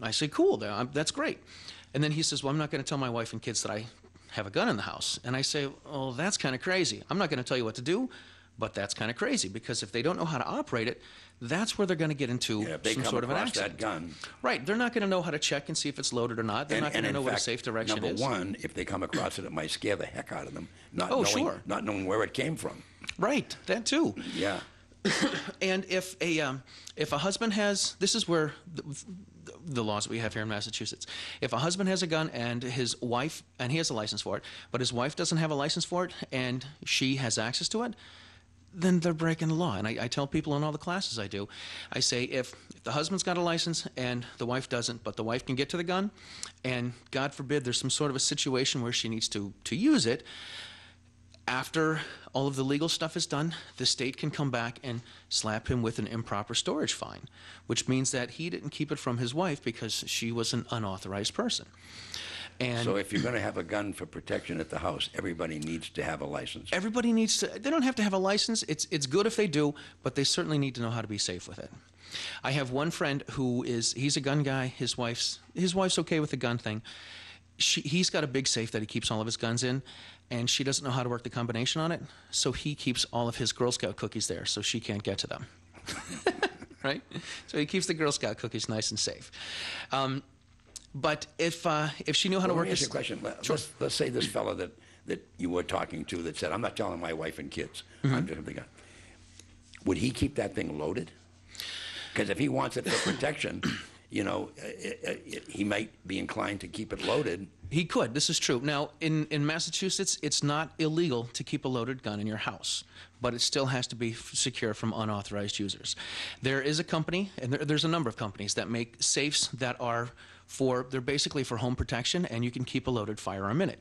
I say, cool, that's great. And then he says, well, I'm not going to tell my wife and kids that I have a gun in the house. And I say, well, that's kind of crazy. I'm not going to tell you what to do, but that's kind of crazy, because if they don't know how to operate it, that's where they're going to get into some sort of an accident. That gun. Right. They're not going to know how to check and see if it's loaded or not. They're not going to know what a safe direction is. Number one, if they come across it, it might scare the heck out of them, not knowing where it came from. Right. That too. Yeah. And if a husband has, this is where the laws we have here in Massachusetts. If a husband has a gun and his wife, and he has a license for it, but his wife doesn't have a license for it and she has access to it, then they're breaking the law. And I tell people in all the classes I do, I say, if the husband's got a license and the wife doesn't, but the wife can get to the gun, and God forbid there's some sort of a situation where she needs to use it, after all of the legal stuff is done, the state can come back and slap him with an improper storage fine, which means that he didn't keep it from his wife because she was an unauthorized person. And so if you're going to have a gun for protection at the house, everybody needs to have a license. Everybody needs to. They don't have to have a license. It's good if they do, but they certainly need to know how to be safe with it. I have one friend he's a gun guy. His wife's okay with the gun thing. He's got a big safe that he keeps all of his guns in, and she doesn't know how to work the combination on it, so he keeps all of his Girl Scout cookies there so she can't get to them. Right? So he keeps the Girl Scout cookies nice and safe. But if she knew how to work this... Let me ask you a question. Sure. Let's say this fellow that you were talking to that said, I'm not telling my wife and kids. Mm-hmm. I'm just thinking, would he keep that thing loaded? Because if he wants it for protection, he might be inclined to keep it loaded. He could. This is true. Now, in Massachusetts, it's not illegal to keep a loaded gun in your house, but it still has to be secure from unauthorized users. There is a company, and there's a number of companies that make safes that they're basically for home protection, and you can keep a loaded firearm in it.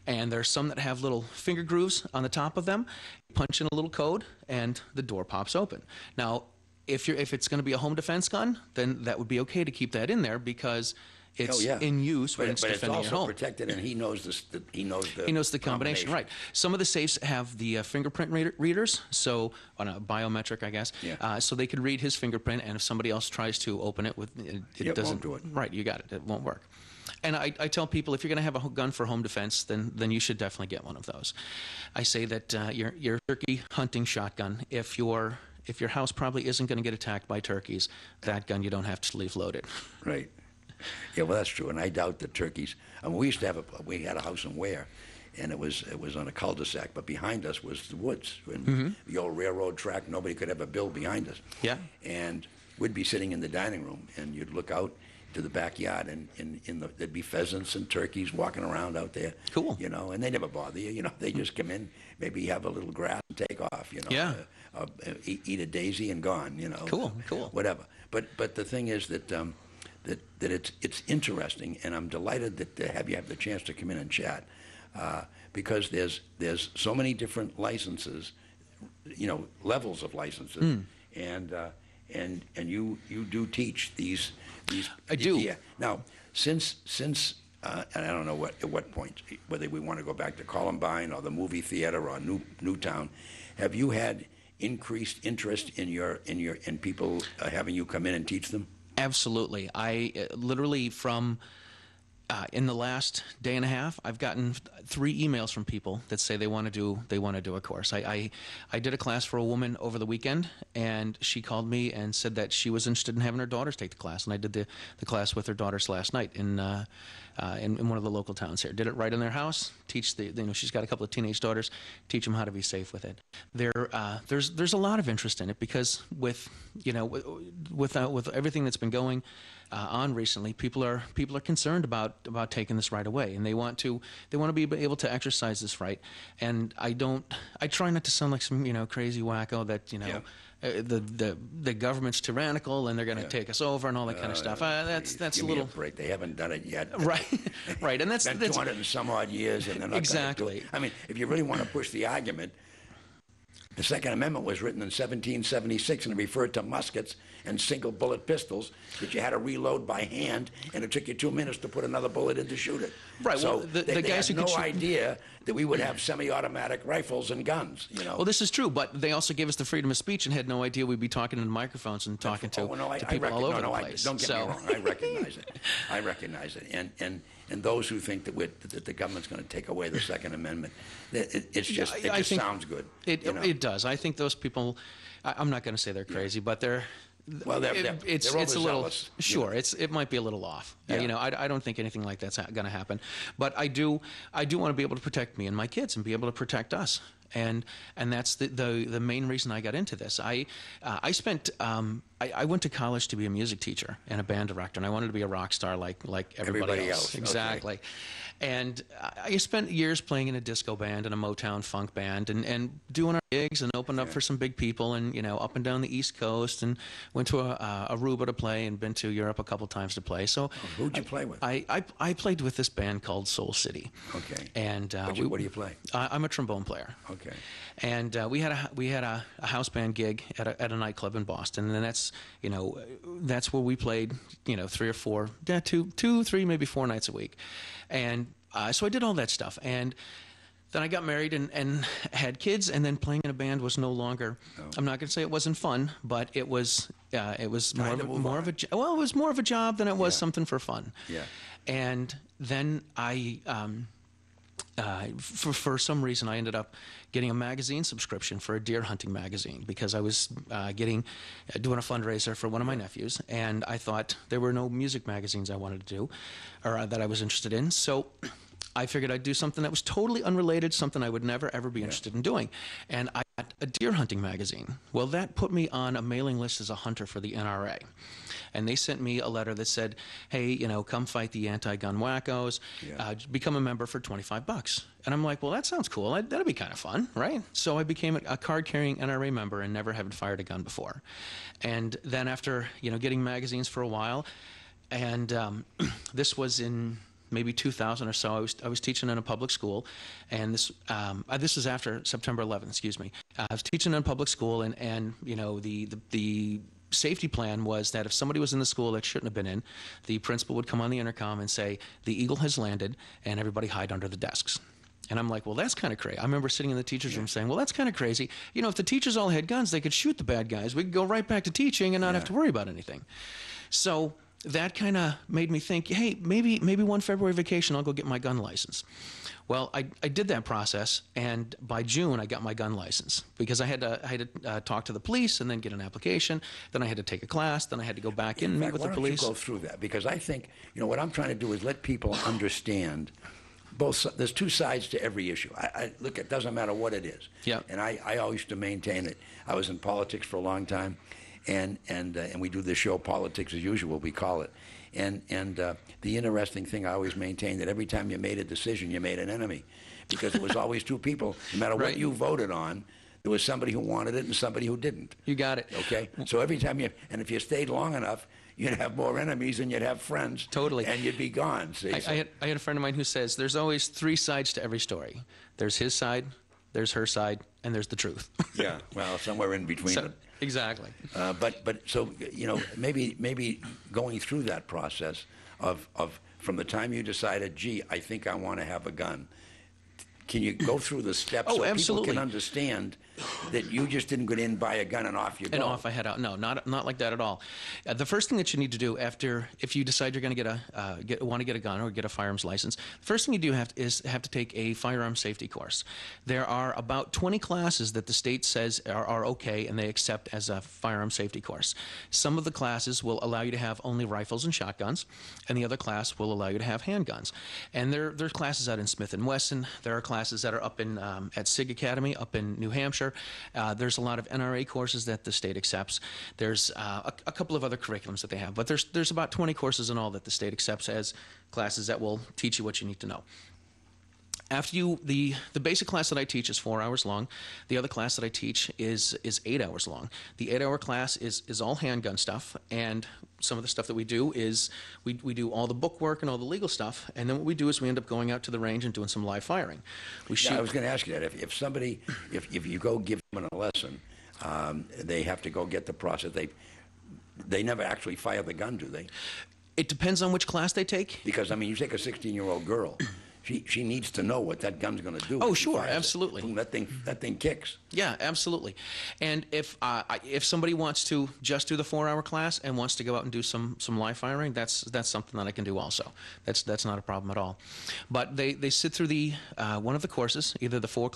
And there's some that have little finger grooves on the top of them. You punch in a little code, and the door pops open. Now, if it's going to be a home defense gun, then that would be okay to keep that in there because it's in use when it's defending your home. But it's also protected, and he knows the combination. Right. Some of the safes have the fingerprint readers, so on a biometric, I guess. Yeah. So they could read his fingerprint, and if somebody else tries to open it, it doesn't won't do it. Right. You got it. It won't work. And I tell people, if you're going to have a gun for home defense, then you should definitely get one of those. I say that your turkey hunting shotgun, if your house probably isn't going to get attacked by turkeys, that gun you don't have to leave loaded. Right. Yeah, well, that's true, and I doubt the turkeys. I mean, we had a house in Ware, and it was on a cul-de-sac, but behind us was the woods, and the old railroad track. Nobody could ever build behind us. Yeah. And we'd be sitting in the dining room, and you'd look out to the backyard, and there'd be pheasants and turkeys walking around out there. Cool. And they never bother you. They just come in, maybe have a little grass and take off. Yeah. Eat a daisy and gone. Cool. Whatever. But the thing is that it's interesting, and I'm delighted that you have the chance to come in and chat, because there's so many different licenses, levels of licenses, and you do teach these. I do. Yeah. Now, since and I don't know at what point, whether we want to go back to Columbine or the movie theater or Newtown, have you had increased interest in people having you come in and teach them? Absolutely. I literally from in the last day and a half, I've gotten 3 emails from people that say they want to do a course. I did a class for a woman over the weekend, and she called me and said that she was interested in having her daughters take the class, and I did the class with her daughters last night in one of the local towns here. Did it right in their house. Teach she's got a couple of teenage daughters. Teach them how to be safe with it. There's a lot of interest in it because with everything that's been going on recently, people are concerned about taking this right away, and they want to be able to exercise this right. And I try not to sound like some crazy wacko that the government's tyrannical and they're going to take us over and all that kind of stuff. That's give a little me a break. They haven't done it yet. Right, and that's been 200 and some odd years, and they're not exactly. Gonna do it. I mean, if you really want to push the argument, The Second Amendment was written in 1776 and it referred to muskets and single bullet pistols that you had to reload by hand, and it took you 2 minutes to put another bullet in to shoot it. Right. So Well, the they guys had who could no shoot. idea that we would have semi-automatic rifles and guns. You know. Well, this is true, but they also gave us the freedom of speech and had no idea we'd be talking into microphones and talking to people all over the place. Don't get me wrong. I recognize it. I recognize it. And those who think that the government's going to take away the Second Amendment, it just sounds good. It does. I think those people. I'm not going to say they're crazy, but they're. Well, it's a little sure. It might be a little off. Yeah. I don't think anything like that's going to happen, but I do want to be able to protect me and my kids and be able to protect us. And that's the main reason I got into this. I went to college to be a music teacher and a band director, and I wanted to be a rock star like everybody else. Exactly. Okay. And I spent years playing in a disco band and a Motown funk band and doing our gigs and opened up for some big people and, up and down the East Coast, and went to Aruba to play and been to Europe a couple times to play. So who'd you play with? I played with this band called Soul City. Okay. And what do you play? I'm a trombone player. Okay. And we had a house band gig at a nightclub in Boston, and that's where we played 3 or 4, 2, 3, maybe 4 nights a week, and so I did all that stuff, and then I got married and had kids, and then playing in a band was no longer. No. I'm not going to say it wasn't fun, but it was more of a job than it was something for fun. Yeah. And then I. For some reason, I ended up getting a magazine subscription for a deer hunting magazine because I was doing a fundraiser for one of my nephews, and I thought there were no music magazines I wanted to do or that I was interested in. So I figured I'd do something that was totally unrelated, something I would never, ever be interested in doing. And I got a deer hunting magazine. Well, that put me on a mailing list as a hunter for the NRA. And they sent me a letter that said, hey, come fight the anti-gun wackos, become a member for $25. And I'm like, well, that sounds cool. That'd be kind of fun, right? So I became a card-carrying NRA member and never having fired a gun before. And then after, getting magazines for a while, and this was in maybe 2000 or so, I was teaching in a public school, and this is after September 11th, excuse me. I was teaching in a public school, and the safety plan was that if somebody was in the school that shouldn't have been in, the principal would come on the intercom and say, the eagle has landed, and everybody hide under the desks. And I'm like, well, that's kind of crazy. I remember sitting in the teacher's room saying, well, that's kind of crazy. If the teachers all had guns, they could shoot the bad guys. We could go right back to teaching and not have to worry about anything. So that kind of made me think, hey, maybe one February vacation I'll go get my gun license. Well, I did that process, and by June I got my gun license because I had to talk to the police and then get an application. Then I had to take a class. Then I had to go back in and meet with the police. Why don't you go through that? Because I think what I'm trying to do is let people understand both. There's two sides to every issue. Look, it doesn't matter what it is. Yeah. And I always used to maintain it. I was in politics for a long time. And we do this show, Politics as Usual, we call it. And the interesting thing I always maintain that every time you made a decision, you made an enemy, because it was always two people. No matter what you voted on, there was somebody who wanted it and somebody who didn't. You got it. Okay? So every time if you stayed long enough, you'd have more enemies than you'd have friends. Totally. And you'd be gone. See? I had a friend of mine who says there's always 3 sides to every story. There's his side, there's her side, and there's the truth. Yeah. Well, somewhere in between it. Exactly. But so maybe going through that process of from the time you decided, gee, I think I want to have a gun. Can you go through the steps so absolutely. people can understand that you just didn't go in, buy a gun, and off you go? And off I head out. No, not like that at all. The first thing that you need to do if you decide you're going to want to get a gun or get a firearms license, the first thing you do have to take a firearm safety course. There are about 20 classes that the state says are okay and they accept as a firearm safety course. Some of the classes will allow you to have only rifles and shotguns, and the other class will allow you to have handguns. And there's classes out in Smith & Wesson. There are classes that are up in at SIG Academy up in New Hampshire. There's a lot of NRA courses that the state accepts. There's a couple of other curriculums that they have, but there's about 20 courses in all that the state accepts as classes that will teach you what you need to know. After the basic class that I teach is 4 hours long. The other class that I teach is 8 hours long. The 8 hour class is all handgun stuff, and some of the stuff that we do is we do all the book work and all the legal stuff, and then what we do is we end up going out to the range and doing some live firing. We shoot. I was going to ask you that. If somebody, if you go give them a lesson, they have to go get the process. They never actually fire the gun, do they? It depends on which class they take. Because, I mean, you take a 16-year-old girl. She needs to know what that gun's going to do. Oh, sure, absolutely. Boom, that thing kicks. Yeah, absolutely. And if somebody wants to just do the 4 hour class and wants to go out and do some live firing, that's something that I can do also. That's not a problem at all. But they sit through the one of the courses, either the 4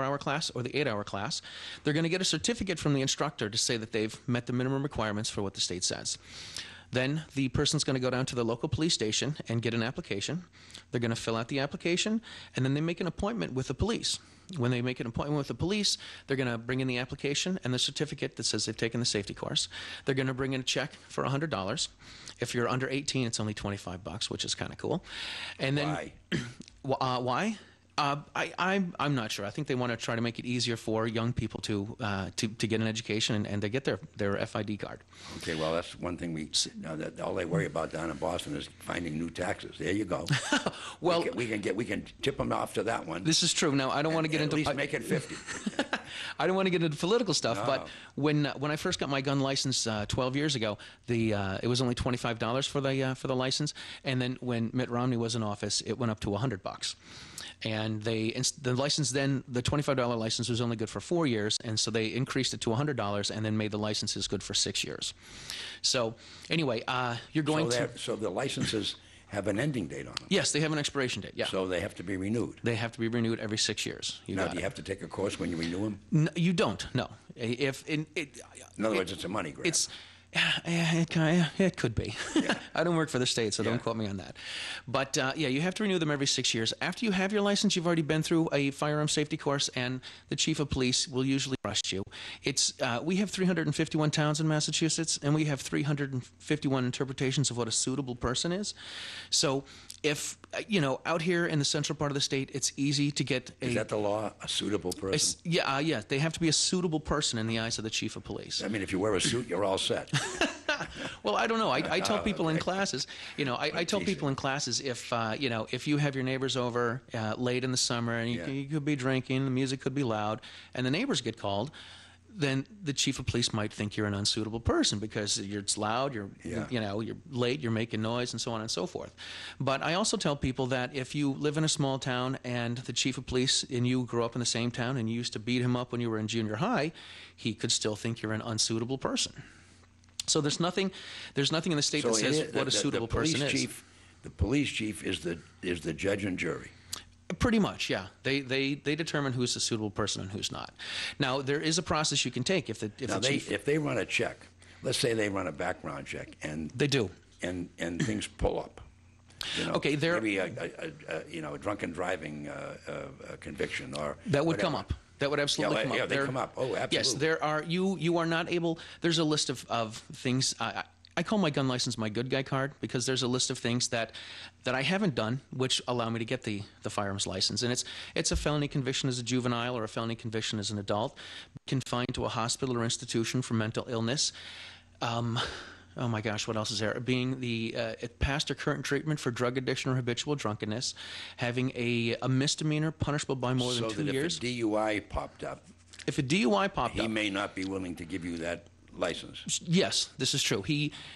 hour class or the 8 hour class. They're going to get a certificate from the instructor to say that they've met the minimum requirements for what the state says. Then the person's going to go down to the local police station and get an application. They're going to fill out the application, and then they make an appointment with the police. When they make an appointment with the police, they're going to bring in the application and the certificate that says they've taken the safety course. They're going to bring in a check for $100. If you're under 18, it's only $25, which is kind of cool. And then Why? Why? I'm not sure. I think they want to try to make it easier for young people to get an education and they get their FID card. Okay, well, that's one thing that all they worry about down in Boston is finding new taxes. There you go. Well, we can tip them off to that one. This is true. Now, I don't want to get into at least make it 50. I don't want to get into political stuff, No. but when I first got my gun license 12 years ago, it was only $25 for the license, and then when Mitt Romney was in office, it went up to $100. And the license then, the $25 license was only good for 4 years, and so they increased it to $100 and then made the licenses good for 6 years. So anyway, you're going So the licenses have an ending date on them. Yes, they have an expiration date, yeah. So they have to be renewed. They have to be renewed every 6 years. Do you have to take a course when you renew them? No, you don't, no. In other words, it's a money grab. It could be. Yeah. I don't work for the state, so don't quote me on that. But yeah, you have to renew them every 6 years. After you have your license, you've already been through a firearm safety course, and the chief of police will usually trust you. We have 351 towns in Massachusetts, and we have 351 interpretations of what a suitable person is. So if, out here in the central part of the state, it's easy to get Is that the law, a suitable person? Yeah, they have to be a suitable person in the eyes of the chief of police. I mean, if you wear a suit, you're all set. Well, I don't know. I tell people in classes, I tell people in classes if you have your neighbors over late in the summer and you could be drinking, the music could be loud, and the neighbors get called, then the chief of police might think you're an unsuitable person because it's loud, you're late, you're making noise, and so on and so forth. But I also tell people that if you live in a small town and the chief of police and you grew up in the same town and you used to beat him up when you were in junior high, he could still think you're an unsuitable person. So there's nothing in the state that says what a suitable person is. The police chief is the judge and jury. Pretty much, yeah. They determine who's a suitable person and who's not. Now there is a process you can take if they run a check. Let's say they run a background check and they do, and things pull up. Okay, maybe a drunken driving conviction or that would whatever. come up. That would absolutely come up. Yeah, they come up. Oh, absolutely. Yes, there are. You are not able. There's a list of things. I call my gun license my good guy card because there's a list of things that I haven't done which allow me to get the firearms license. And it's a felony conviction as a juvenile or a felony conviction as an adult, confined to a hospital or institution for mental illness. Oh my gosh, what else is there? Being past or current treatment for drug addiction or habitual drunkenness, having a misdemeanor punishable by more than 2 years. So that if a DUI popped up, he may not be willing to give you that license. Yes, this is true.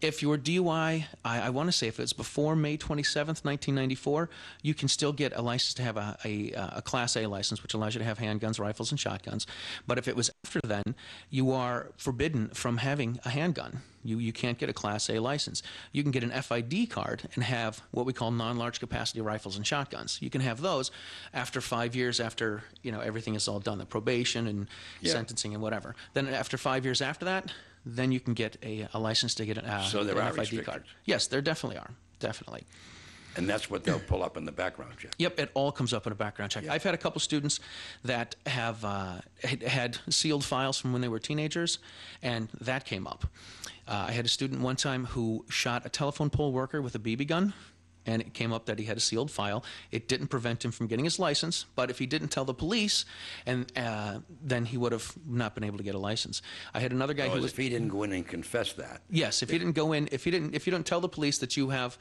If your DUI, I want to say if it's before May 27th, 1994, you can still get a license to have a Class A license, which allows you to have handguns, rifles, and shotguns. But if it was after then, you are forbidden from having a handgun. You can't get a Class A license. You can get an FID card and have what we call non-large capacity rifles and shotguns. You can have those after 5 years after everything is all done, the probation and sentencing and whatever. Then after 5 years after that, then you can get a license to get an FID card. Yes, there definitely are. Definitely. And that's what they'll pull up in the background check. Yep, it all comes up in a background check. Yeah. I've had a couple students that have had sealed files from when they were teenagers, and that came up. I had a student one time who shot a telephone pole worker with a BB gun, and it came up that he had a sealed file. It didn't prevent him from getting his license, but if he didn't tell the police, and then he would have not been able to get a license. I had another guy who was. If he didn't go in and confess that. Yes, if you didn't go in, if you don't tell the police that you have